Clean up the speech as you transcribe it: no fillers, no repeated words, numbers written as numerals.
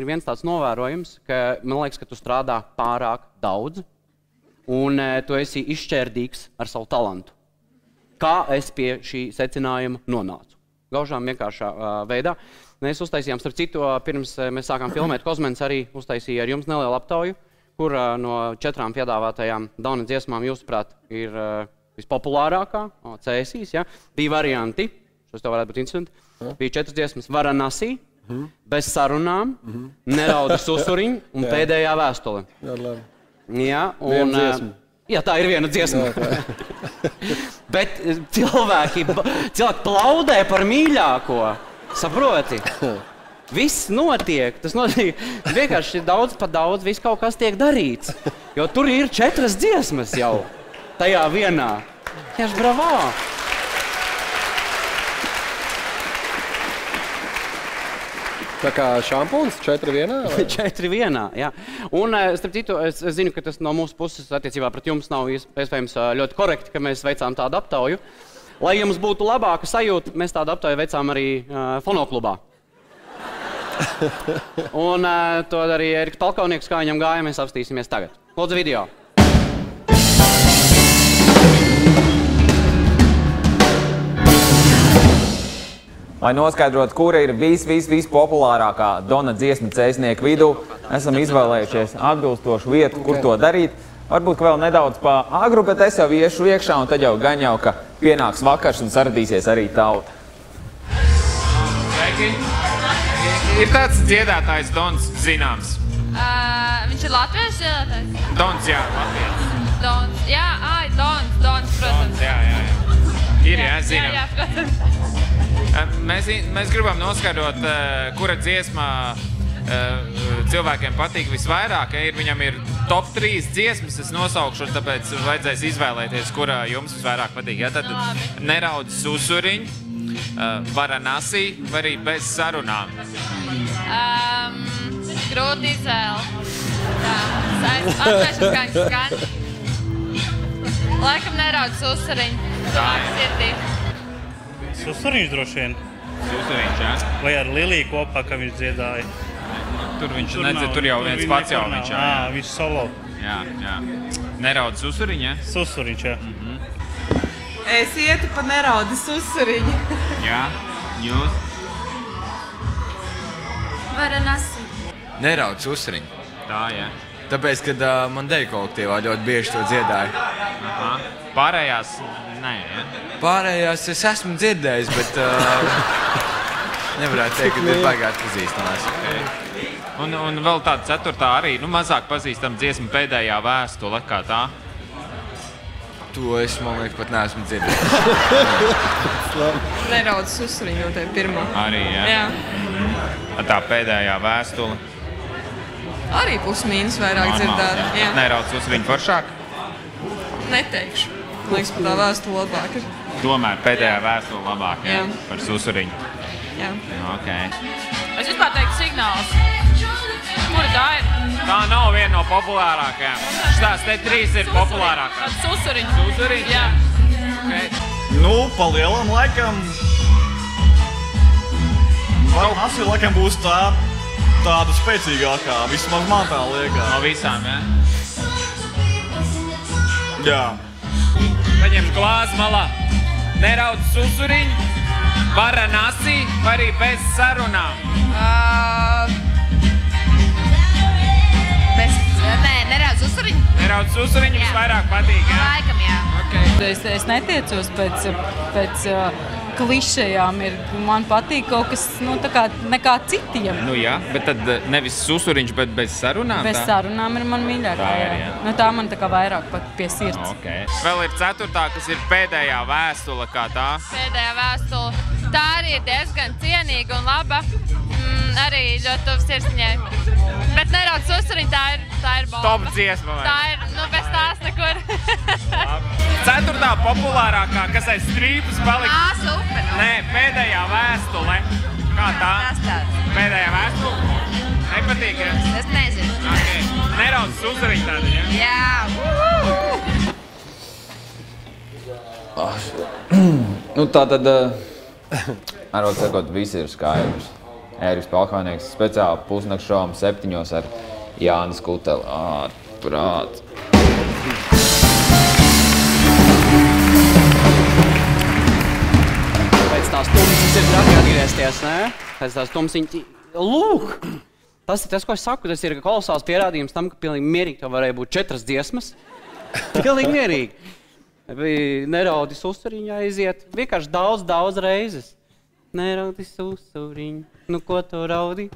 ir viens tāds novērojums, ka man liekas, ka tu strādā pārāk daudz un tu esi izšķērdīgs ar savu talantu. Kā es pie šī secinājuma nonācu? Gaužām vienkāršā veidā. Mēs uztaisījām, starp citu, pirms mēs sākām filmēt, Kozmens arī uztaisīja ar jums nelielu aptauju, kur no 4 piedāvātajām Dona dziesmām, jūsuprāt, ir vispopulārākā, CSīs, ja? Bija varianti, šos tev varētu būt interesanti, bija 4 dziesmas Varanasi, Bez sarunām, Nerauda susuriņ un Pēdējā vēstule. Jā, un... Jā, tā ir viena dziesma. Bet cilvēki plaudē par mīļāko, saproti? Viss notiek, tas notiek, vienkārši daudz pa daudz, viss kaut kas tiek darīts. Jo tur ir 4 dziesmas jau, tajā vienā. Tieši bravā! Tā kā šampūns 4 vienā? 4 vienā, jā. Un, starp citu, es zinu, ka tas no mūsu puses attiecībā pret jums nav iespējams ļoti korekti, ka mēs veicām tādu aptauju. Lai jums būtu labāka sajūta, mēs tādu aptauju veicām arī fonoklubā. Un to arī Eriks Palkaunieks, kā viņam gāja, mēs apstīsimies tagad. Lūdzu video. Lai noskaidrotu, kura ir vispopulārākā Dona dziesma cēsnieku vidū, esam izvēlējušies atbilstošu vietu, kur to darīt. Varbūt, ka vēl nedaudz pa agru, bet es jau iešu iekšā, un tad jau gan jau, ka pienāks vakars un saradīsies arī tauta. Sveiki! Ir tāds dziedātājs Dons zināms. Viņš ir latviešu dziedātājs? Dons, jā, latviešu. Dons, jā, Dons, protams. Jā. Ir, jā, zinām. Jā, protams. Mēs gribam noskaidrot, kura dziesma cilvēkiem patīk visvairāk. Viņam ir top 3 dziesmas, es nosaukšu, tāpēc vajadzēs izvēlēties, kura jums visvairāk patīk. Ja, tad Nerauda susuriņ, Varanasi vai arī Bez sarunām? Grūti izvēle. Atvēšas, kā viņš skan. Laikam Nerauda susuriņ. Sirdī. Susuriņš droši vien. Susuriņš, jā? Vai ar Liliju kopā, ka viņš dziedāja? Tur viņš nedzird, tur jau viens pats jau viņš, jā. Viņš solo. Jā. Nerauda susuriņ, jā? Susuriņš, jā. Es ietu pa Nerauda susuriņu. Jā, jūs? Varanasi. Nerauda susuriņ. Tā, jā. Tāpēc, kad man deju kolektīvā ļoti bieži to dziedāju. Pārējās, nē, jā? Pārējās es esmu dzirdējis, bet nevarētu teikt, ka ir baigā atpazīstamās. Un vēl tāda 4. arī, mazāk pazīstama dziesma Pēdējā vēstule, kā tā? To es, man liekas, pat neesmu dzirdējis. Nerauda susuriņu no tevi pirmā. Arī, jā? Jā. Tā Pēdējā vēstule? Arī plus-mīnus vairāk dzirdēt. Nerauda susuriņu foršāk? Neteikšu. Man liekas, par tā vēstule labāk ir. Tomēr Pēdējā vēstule labāk, jā? Par susuriņu? Jā. Ok. Es vispār teiktu signāls. Kura tā ir? Tā nav viena no populārākajām. Šitās te 3 ir populārākās. Susuriņš. Susuriņš? Jā. Nu, pa lielam laikam. Varanasi laikam būs tāda spēcīgākā, vismaz man tā liekas. No visām, jā? Jā. Paņemšu glāzi malā. Nerauda susuriņ, Varanasi vai arī Bez sarunām? Nerauda susuriņ. Nerauda susuriņ jums vairāk patīk, jā? Laikam, jā. Es netiecos pēc klišejām. Man patīk kaut kas nekā citiem. Nu jā, bet tad nevis susuriņš, bet Bez sarunām? Bez sarunām ir man mīļākā, jā. Tā man vairāk pat pie sirds. Vēl ir 4. kas ir Pēdējā vēstule, kā tā? Pēdējā vēstule. Tā arī ir diezgan cienīga un laba. Arī ļoti tuvu sirsniņai. Bet Nerauda susuriņ, tā ir bomba. Top dziesma vai? Tā ir, bez tās nekur. 4. populārākā, kas aiz strīpus palika? Super. Nē, Pēdējā vēstule. Kā tā? Pēdējā vēstule? Nepatīk, ja? Es nezinu. Nerauda susuriņ tāda, ja? Jā. Nu tā tad, arot sakot, visi ir skaidrs. Ēriks Palkānieks, speciāli pusnakts šovām 7 ar Jānis Kuteli. Ārprāt! Pēc tās tumsiņas ir traki atgriezties, ne? Pēc tās tumsiņas... Lūk! Tas ir tas, ko es saku. Tas ir kolosāls pierādījums tam, ka pilnīgi mierīgi tev varēja būt 4 dziesmas. Pilnīgi mierīgi. Neraudi susuriņu aiziet. Vienkārši daudz reizes. Neraudi susuriņu. Nu, ko tu raudi?